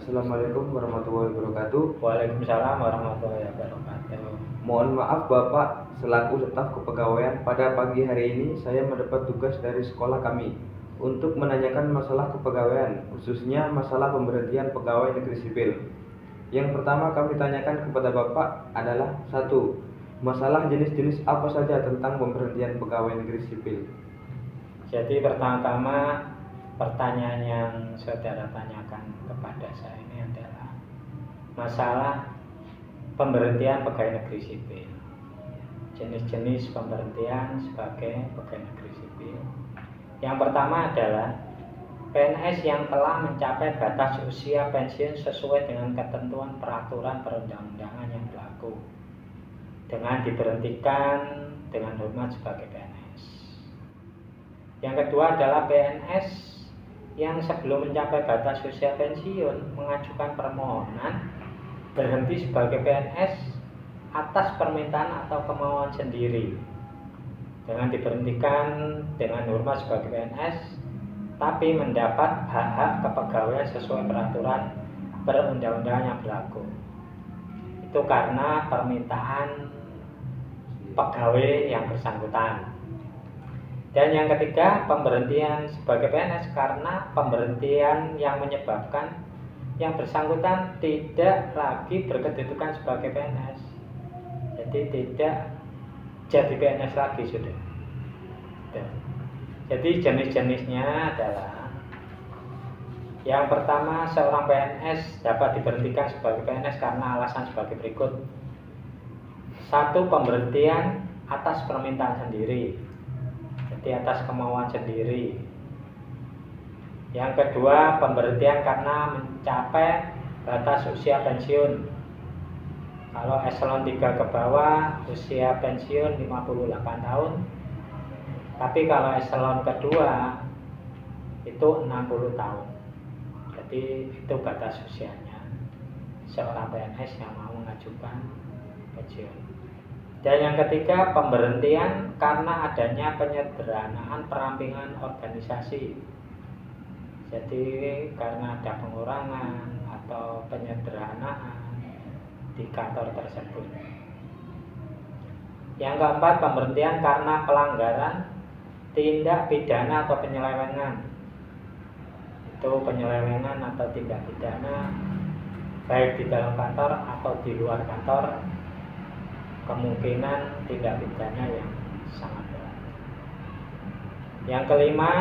Assalamualaikum warahmatullahi wabarakatuh. Waalaikumsalam warahmatullahi wabarakatuh. Mohon maaf Bapak, selaku staf kepegawaian, pada pagi hari ini saya mendapat tugas dari sekolah kami untuk menanyakan masalah kepegawaian, khususnya masalah pemberhentian pegawai negeri sipil. Yang pertama kami tanyakan kepada Bapak adalah 1. Masalah jenis-jenis apa saja tentang pemberhentian pegawai negeri sipil? Jadi pertama-tama pertanyaan yang saudara tanyakan kepada saya ini adalah masalah pemberhentian pegawai negeri sipil. Jenis-jenis pemberhentian sebagai pegawai negeri sipil. Yang pertama adalah PNS yang telah mencapai batas usia pensiun sesuai dengan ketentuan peraturan perundang-undangan yang berlaku dengan diberhentikan dengan hormat sebagai PNS. Yang kedua adalah PNS yang sebelum mencapai batas usia pensiun mengajukan permohonan berhenti sebagai PNS atas permintaan atau kemauan sendiri dengan diberhentikan dengan hormat sebagai PNS tapi mendapat hak-hak kepegawaian sesuai peraturan perundang-undangan yang berlaku. Itu karena permintaan pegawai yang bersangkutan. Dan yang ketiga, pemberhentian sebagai PNS karena pemberhentian yang menyebabkan yang bersangkutan tidak lagi berkedudukan sebagai PNS. Jadi tidak jadi PNS lagi sudah. Jadi jenis-jenisnya adalah yang pertama, seorang PNS dapat diberhentikan sebagai PNS karena alasan sebagai berikut. 1. Pemberhentian atas permintaan sendiri. Di atas kemauan sendiri. Yang kedua, pemberhentian karena mencapai batas usia pensiun. Kalau eselon 3 ke bawah usia pensiun 58 tahun. Tapi kalau eselon kedua itu 60 tahun. Jadi itu batas usianya seorang PNS yang mau mengajukan pensiun. Dan yang ketiga, pemberhentian karena adanya penyederhanaan perampingan organisasi. Jadi karena ada pengurangan atau penyederhanaan di kantor tersebut. Yang keempat, pemberhentian karena pelanggaran tindak pidana atau penyelewengan. Itu penyelewengan atau tindak pidana baik di dalam kantor atau di luar kantor. Kemungkinan tindak pidana yang sangat berat. Yang kelima,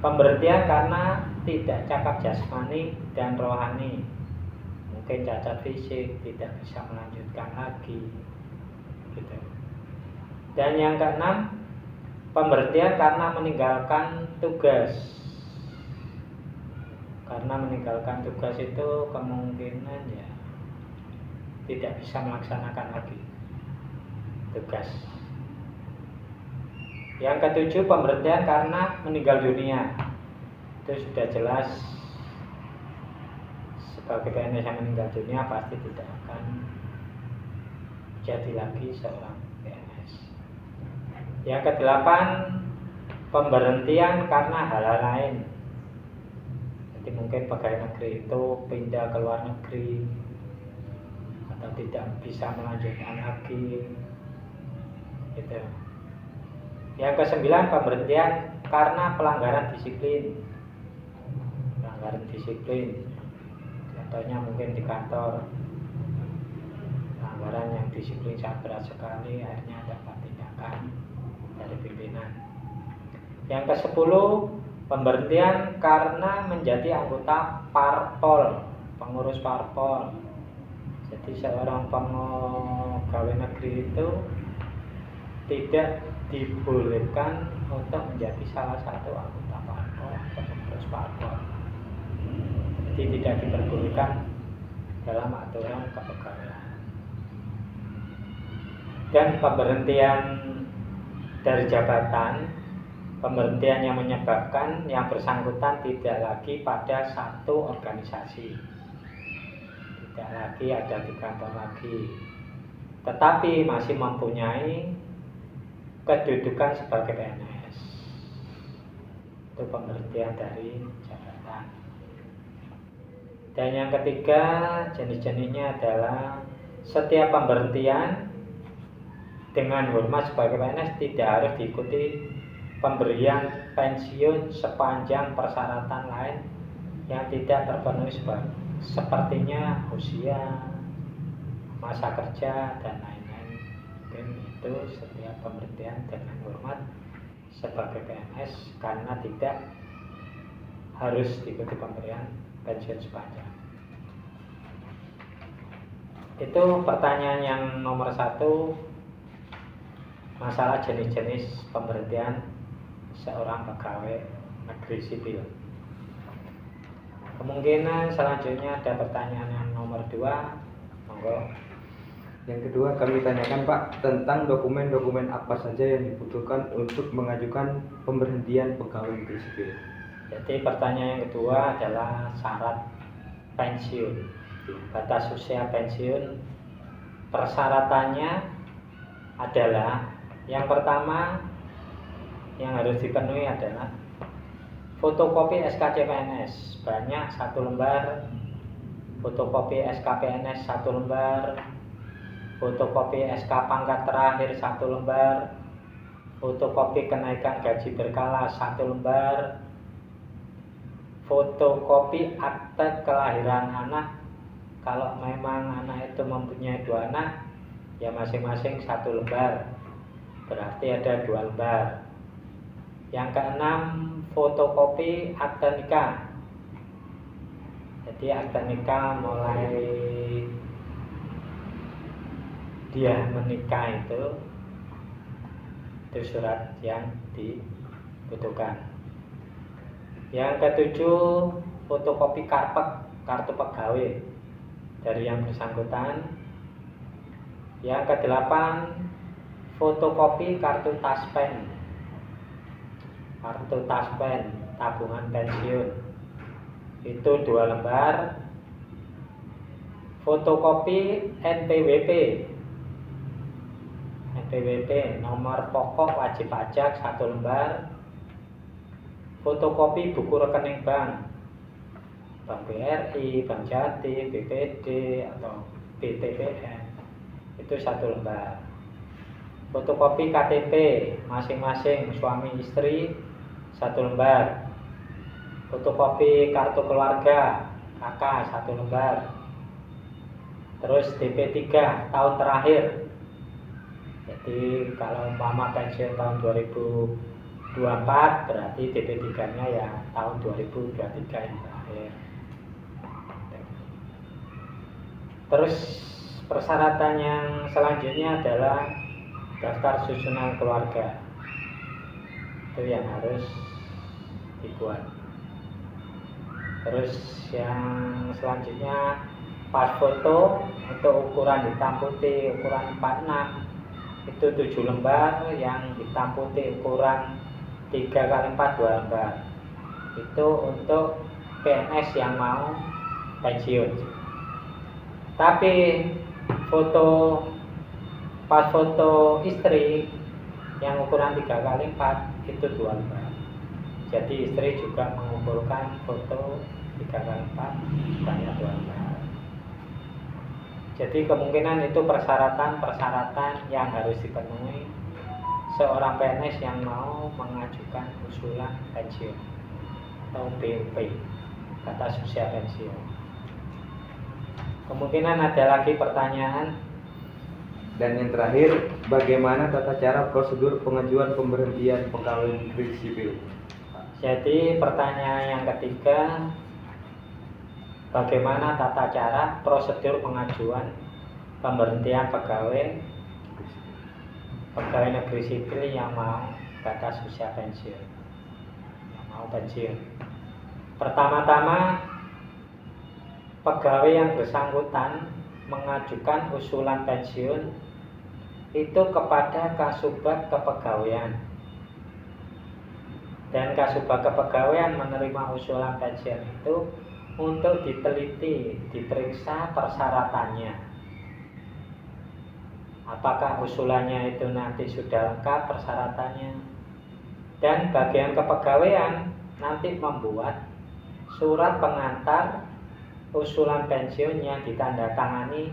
pemberhentian karena tidak cakap jasmani dan rohani. Mungkin cacat fisik, tidak bisa melanjutkan lagi gitu. Dan yang keenam, pemberhentian karena meninggalkan tugas. Karena meninggalkan tugas itu kemungkinan ya tidak bisa melaksanakan lagi tugas. Yang ketujuh, pemberhentian karena meninggal dunia. Itu sudah jelas sebagai PNS yang meninggal dunia pasti tidak akan jadi lagi seorang PNS. Yang kedelapan, pemberhentian karena hal-hal lain. Jadi mungkin pegawai negeri itu pindah ke luar negeri atau tidak bisa melanjutkan lagi gitu. Yang kesembilan, pemberhentian karena pelanggaran disiplin. Pelanggaran disiplin contohnya mungkin di kantor pelanggaran yang disiplin sangat berat sekali, akhirnya dapat tindakan dari pimpinan. Yang kesepuluh, pemberhentian karena menjadi anggota parpol, pengurus parpol. Jadi seorang pegawai negeri itu tidak dibolehkan untuk menjadi salah satu anggota parpol atau pengurus parpol. Jadi tidak diperbolehkan dalam aturan kepegawaian. Dan pemberhentian dari jabatan, pemberhentian yang menyebabkan yang bersangkutan tidak lagi pada satu organisasi. Tidak lagi ada di kantor lagi, tetapi masih mempunyai kedudukan sebagai PNS. Itu pemberhentian dari jabatan. Dan yang ketiga, jenis-jenisnya adalah setiap pemberhentian dengan hormat sebagai PNS tidak harus diikuti pemberian pensiun sepanjang persyaratan lain yang tidak terpenuhi sepertinya usia, masa kerja, dan lain-lain. Dan itu setiap pemberhentian dengan hormat sebagai PNS karena tidak harus diikuti pemberian pensiun sepanjang. Itu pertanyaan yang nomor 1, masalah jenis-jenis pemberhentian seorang pegawai negeri sipil. Kemungkinan selanjutnya ada pertanyaan yang nomor 2, monggo. Yang kedua kami tanyakan Pak tentang dokumen-dokumen apa saja yang dibutuhkan untuk mengajukan pemberhentian pegawai negeri sipil. Jadi pertanyaan yang kedua adalah syarat pensiun, batas usia pensiun. Persyaratannya adalah yang pertama yang harus dipenuhi adalah fotokopi SKCPNS banyak 1 lembar, fotokopi SKPNS 1 lembar, fotokopi SK pangkat terakhir 1 lembar, fotokopi kenaikan gaji berkala 1 lembar, fotokopi akte kelahiran anak. Kalau memang anak itu mempunyai 2 anak, ya masing-masing 1 lembar, berarti ada 2 lembar. Yang keenam, fotokopi akte nikah. Jadi akte nikah mulai dia menikah itu surat yang dibutuhkan. Yang ketujuh, fotokopi kartu pegawai dari yang bersangkutan. Yang kedelapan, fotokopi kartu taspen tabungan pensiun itu 2 lembar. Fotokopi NPWP nomor pokok wajib pajak 1 lembar. Fotokopi buku rekening bank BRI, Bank Jati, BPD atau BTPN itu 1 lembar. Fotokopi KTP masing-masing suami istri 1 lembar. Fotokopi kartu keluarga kakak 1 lembar. Terus DP3 tahun terakhir. Jadi kalau umpama pensiun tahun 2024 berarti DP3-nya ya tahun 2023 yang terakhir. Terus persyaratan yang selanjutnya adalah daftar susunan keluarga. Itu yang harus dibuat. Terus yang selanjutnya pas foto untuk ukuran hitam putih ukuran 46 itu 7 lembar, yang hitam putih ukuran 3x4 2 lembar. Itu untuk PNS yang mau pensiun. Tapi pas foto istri yang ukuran 3x4 itu 2 lembar. Jadi istri juga mengumpulkan foto 3x4 banyak 2 lembar. Jadi kemungkinan itu persyaratan yang harus dipenuhi seorang PNS yang mau mengajukan usulan pensiun atau BUP, batas usia pensiun. Kemungkinan ada lagi pertanyaan. Dan yang terakhir, bagaimana tata cara prosedur pengajuan pemberhentian pegawai negeri sipil? Jadi pertanyaan yang ketiga, bagaimana tata cara prosedur pengajuan pemberhentian pegawai negeri sipil yang mau batas usia pensiun, yang mau pensiun. Pertama-tama, pegawai yang bersangkutan mengajukan usulan pensiun itu kepada Kasubag Kepegawaian, dan Kasubag Kepegawaian menerima usulan pensiun itu untuk diteliti, diperiksa persyaratannya. Apakah usulannya itu nanti sudah lengkap persyaratannya. Dan bagian kepegawaian nanti membuat surat pengantar usulan pensiunnya ditandatangani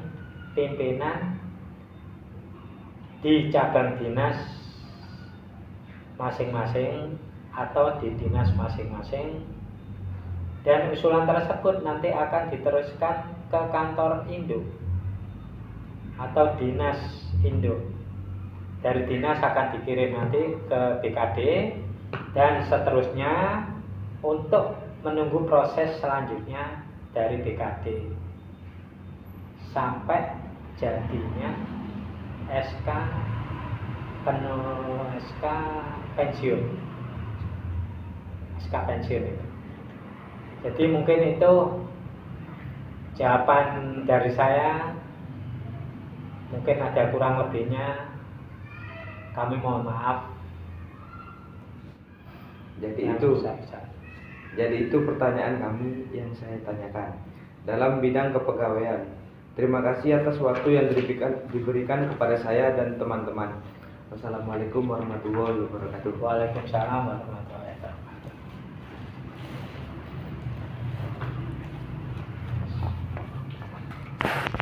pimpinan di cabang dinas masing-masing atau di dinas masing-masing, dan usulan tersebut nanti akan diteruskan ke kantor induk atau dinas induk. Dari dinas akan dikirim nanti ke BKD dan seterusnya untuk menunggu proses selanjutnya dari BKD sampai jadinya SK SK pensiun. SK pensiun itu. Jadi mungkin itu jawaban dari saya. Mungkin ada kurang lebihnya, kami mohon maaf. Jadi itu pertanyaan kami yang saya tanyakan dalam bidang kepegawaian. Terima kasih atas waktu yang diberikan kepada saya dan teman-teman. Wassalamualaikum warahmatullahi wabarakatuh. Waalaikumsalam warahmatullahi wabarakatuh.